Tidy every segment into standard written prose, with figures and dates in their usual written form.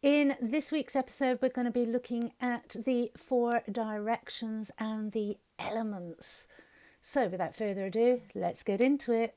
In this week's episode, we're going to be looking at the 4 directions and the elements. So without further ado, let's get into it.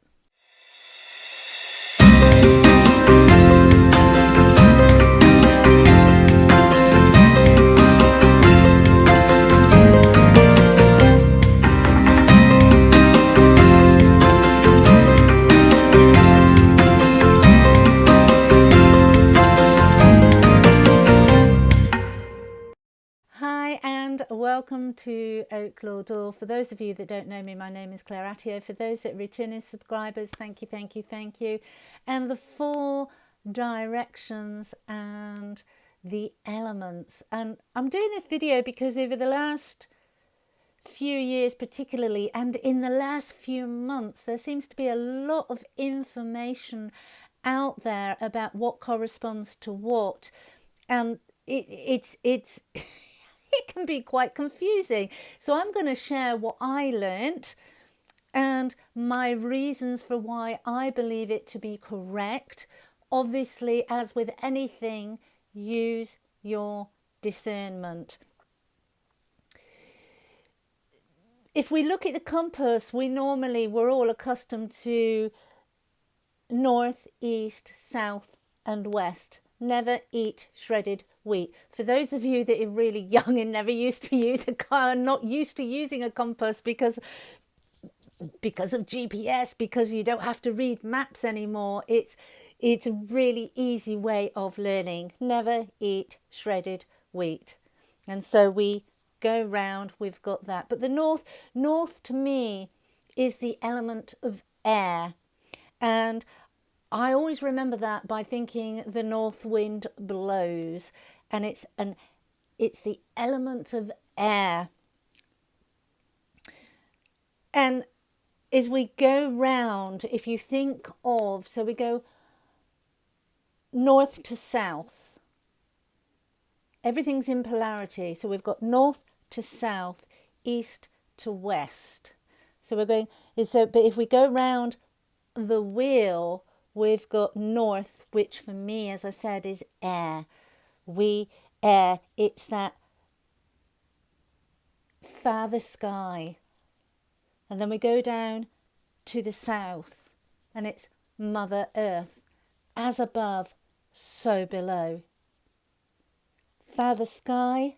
Hi and welcome to Oaklaw Door. For those of you that don't know me, my name is Claire Attio. For those that are returning subscribers, thank you. And the 4 directions and the elements. And I'm doing this video because over the last few years particularly, and in the last few months, there seems to be a lot of information out there about what corresponds to what, and it's it can be quite confusing. So I'm going to share what I learnt and my reasons for why I believe it to be correct. Obviously, as with anything, use your discernment. If we look at the compass, we're all accustomed to north, east, south and west. Never eat shredded wheat. For those of you that are really young and never used to use a car, not used to using a compass because of GPS, because you don't have to read maps anymore, it's a really easy way of learning. Never eat shredded wheat. And so we go round, we've got that. But the north to me is the element of air. And I always remember that by thinking the north wind blows, and it's the element of air. And as we go round, if you think of, so we go north to south, everything's in polarity. So we've got north to south, east to west. So we're going, but if we go round the wheel, we've got north, which for me, as I said, is air. Air, it's that father sky. And then we go down to the south, and it's Mother Earth. As above, so below. Father sky,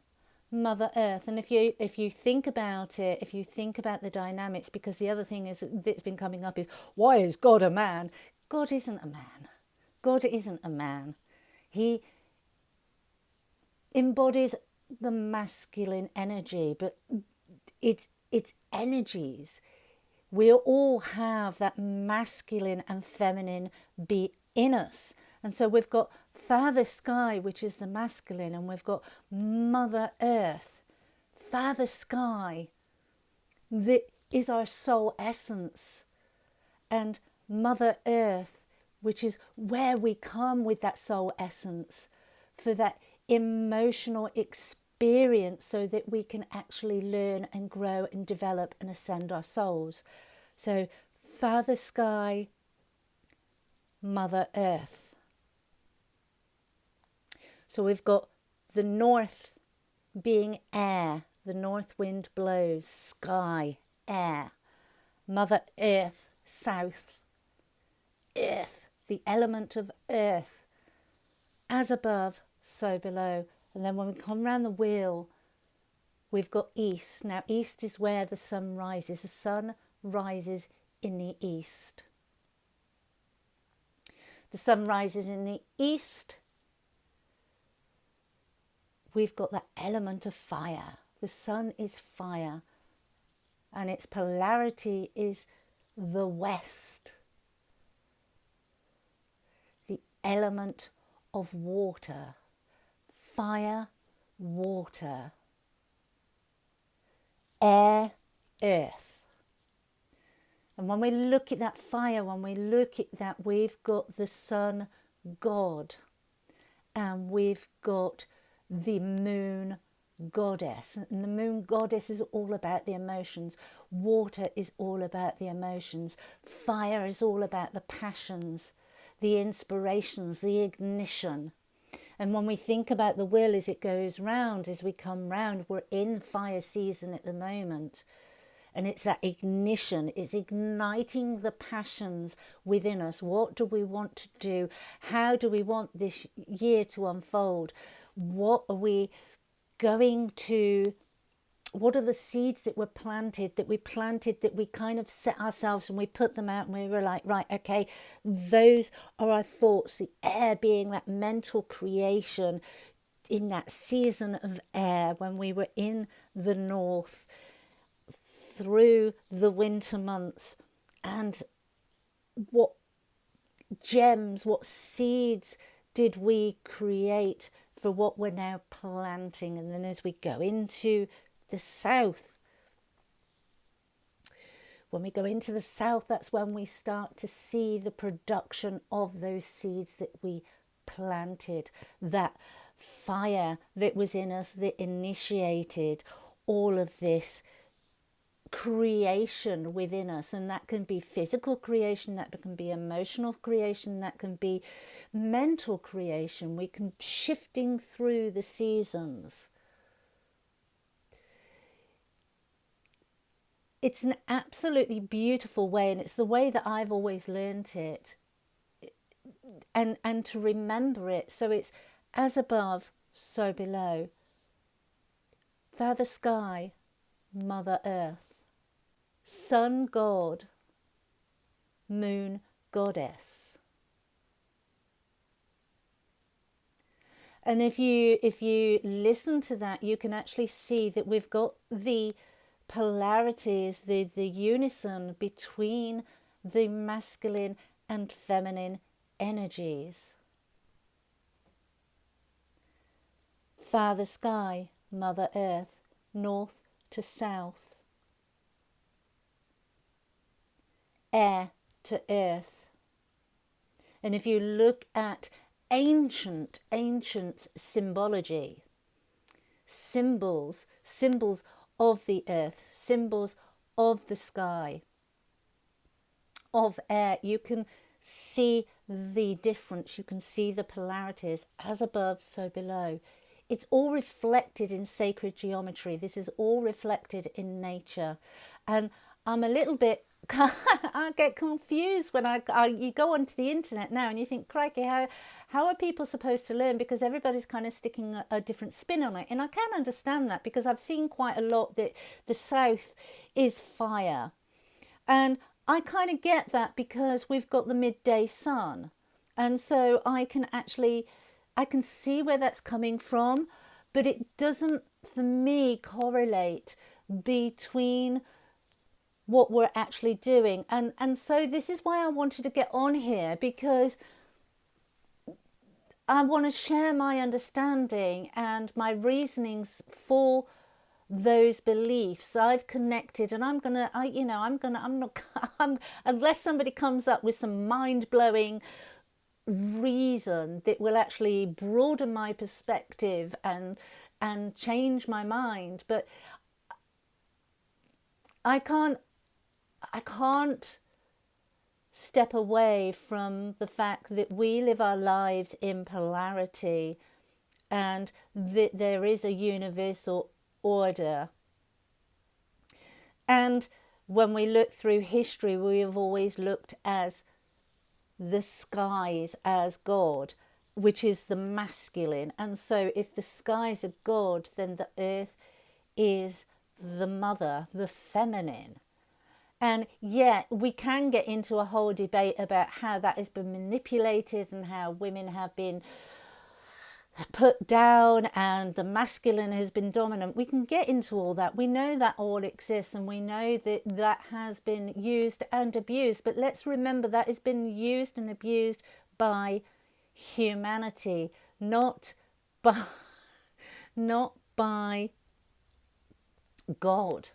Mother Earth. And if you think about it, if you think about the dynamics, because the other thing is that's been coming up is, why is God a man? God isn't a man. God isn't a man. He embodies the masculine energy, but it's energies. We all have that masculine and feminine beat in us. And so we've got Father Sky, which is the masculine, and we've got Mother Earth. Father Sky, that is our soul essence. And Mother Earth, which is where we come with that soul essence for that emotional experience, so that we can actually learn and grow and develop and ascend our souls. So Father Sky, Mother Earth. So we've got the north being air, the north wind blows, sky, air. Mother Earth, south, earth, the element of earth. As above, so below. And then when we come round the wheel, we've got east. Now east is where the sun rises. The sun rises in the east. The sun rises in the east. We've got that element of fire. The sun is fire, and its polarity is the west. The element of water. Fire, water. Air, earth. And when we look at that fire, when we look at that, we've got the sun god, and we've got the moon goddess. And the moon goddess is all about the emotions. Water is all about the emotions. Fire is all about the passions, the inspirations, the ignition. And when we think about the wheel as it goes round, as we come round, we're in fire season at the moment. And it's that ignition, it's igniting the passions within us. What do we want to do? How do we want this year to unfold? What are we going to, what are the seeds that were planted, that we kind of set ourselves and we put them out and we were like, right, okay, those are our thoughts, the air being that mental creation in that season of air when we were in the north through the winter months, and what gems, what seeds did we create for what we're now planting. And then as we go into the south, when we go into the south, that's when we start to see the production of those seeds that we planted, that fire that was in us that initiated all of this creation within us. And that can be physical creation, that can be emotional creation, that can be mental creation. We can shifting through the seasons. It's an absolutely beautiful way, and it's the way that I've always learned it, and to remember it. So it's as above, so below. Father Sky, Mother Earth. Sun God, Moon Goddess. And if you listen to that, you can actually see that we've got the polarities, the unison between the masculine and feminine energies. Father Sky, Mother Earth, north to south. Air to earth. And if you look at ancient symbology, symbols of the earth, symbols of the sky, of air, you can see the difference, you can see the polarities, as above, so below. It's all reflected in sacred geometry. This is all reflected in nature. And I'm a little bit, I get confused when you go onto the internet now and you think, crikey, how are people supposed to learn? Because everybody's kind of sticking a different spin on it. And I can understand that, because I've seen quite a lot that the south is fire. And I kind of get that, because we've got the midday sun. And so I can see where that's coming from, but it doesn't, for me, correlate between what we're actually doing. And so this is why I wanted to get on here, because I want to share my understanding and my reasonings for those beliefs. I've connected, and I'm not, unless somebody comes up with some mind-blowing reason that will actually broaden my perspective and change my mind. But I can't step away from the fact that we live our lives in polarity, and that there is a universal order. And when we look through history, we have always looked as the skies as God, which is the masculine. And so if the skies are God, then the earth is the mother, the feminine. And yeah, we can get into a whole debate about how that has been manipulated and how women have been put down and the masculine has been dominant. We can get into all that. We know that all exists, and we know that that has been used and abused. But let's remember that has been used and abused by humanity, not by God.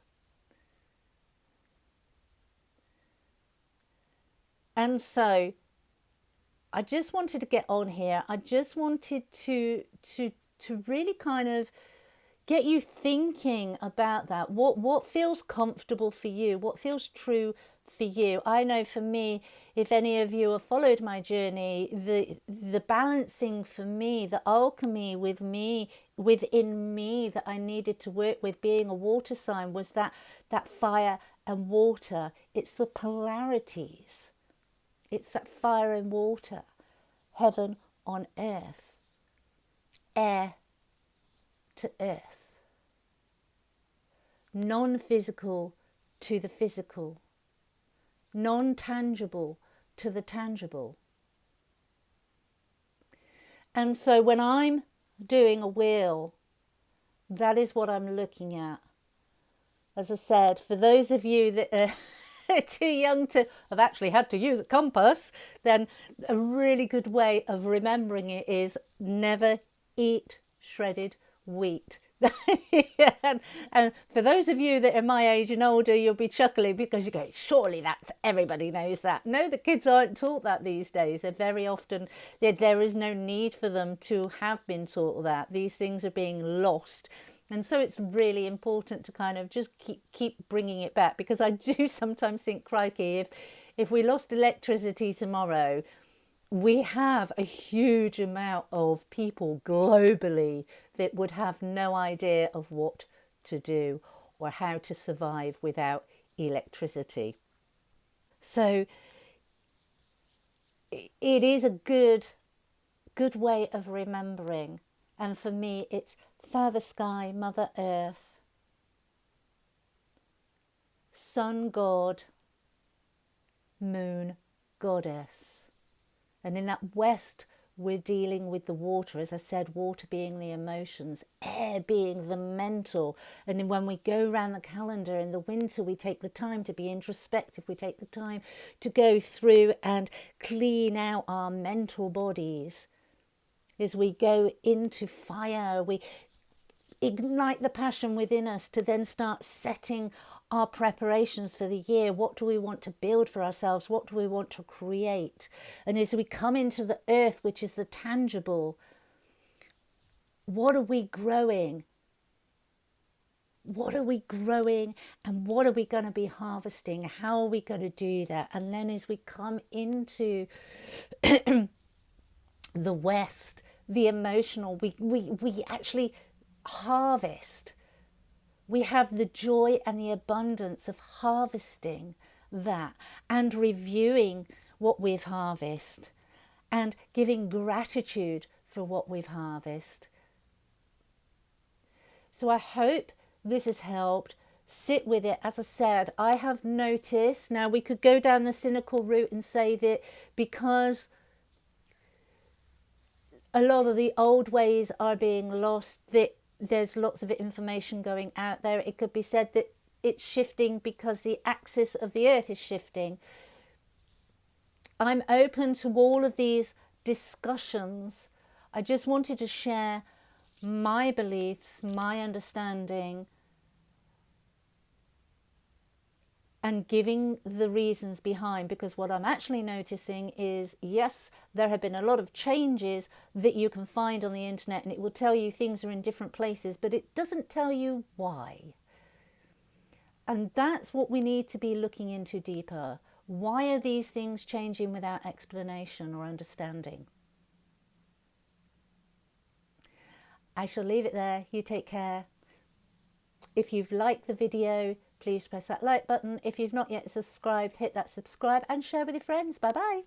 And so I just wanted to get on here. I just wanted to really kind of get you thinking about that. What feels comfortable for you? What feels true for you. I know for me, if any of you have followed my journey, the balancing for me, the alchemy within me that I needed to work with, being a water sign, was that fire and water. It's the polarities. It's that fire and water, heaven on earth, air to earth, non-physical to the physical, non-tangible to the tangible. And so when I'm doing a wheel, that is what I'm looking at. As I said, for those of you that are too young to have actually had to use a compass, then a really good way of remembering it is never eat shredded wheat. and for those of you that are my age and older, you'll be chuckling because you go, surely that's, everybody knows that. No, the kids aren't taught that these days. They're very often, there is no need for them to have been taught that. These things are being lost. And so it's really important to kind of just keep bringing it back, because I do sometimes think, crikey, if we lost electricity tomorrow, we have a huge amount of people globally that would have no idea of what to do or how to survive without electricity. So it is a good way of remembering. And for me, it's Father Sky, Mother Earth, Sun God, Moon Goddess. And in that west, we're dealing with the water, as I said, water being the emotions, air being the mental. And then when we go around the calendar in the winter, we take the time to be introspective. We take the time to go through and clean out our mental bodies. As we go into fire, we ignite the passion within us to then start setting our preparations for the year. What do we want to build for ourselves? What do we want to create? And as we come into the earth, which is the tangible, what are we growing? What are we growing, and what are we going to be harvesting? How are we going to do that? And then as we come into the West, the emotional, we actually harvest. We have the joy and the abundance of harvesting that and reviewing what we've harvested and giving gratitude for what we've harvested. So I hope this has helped. Sit with it. As I said, I have noticed, now we could go down the cynical route and say that because a lot of the old ways are being lost, that there's lots of information going out there. It could be said that it's shifting because the axis of the earth is shifting. I'm open to all of these discussions. I just wanted to share my beliefs, my understanding, and giving the reasons behind, because what I'm actually noticing is, yes, there have been a lot of changes that you can find on the internet, and it will tell you things are in different places, but it doesn't tell you why. And that's what we need to be looking into deeper. Why are these things changing without explanation or understanding? I shall leave it there. You take care. If you've liked the video, please press that like button. If you've not yet subscribed, hit that subscribe and share with your friends. Bye bye.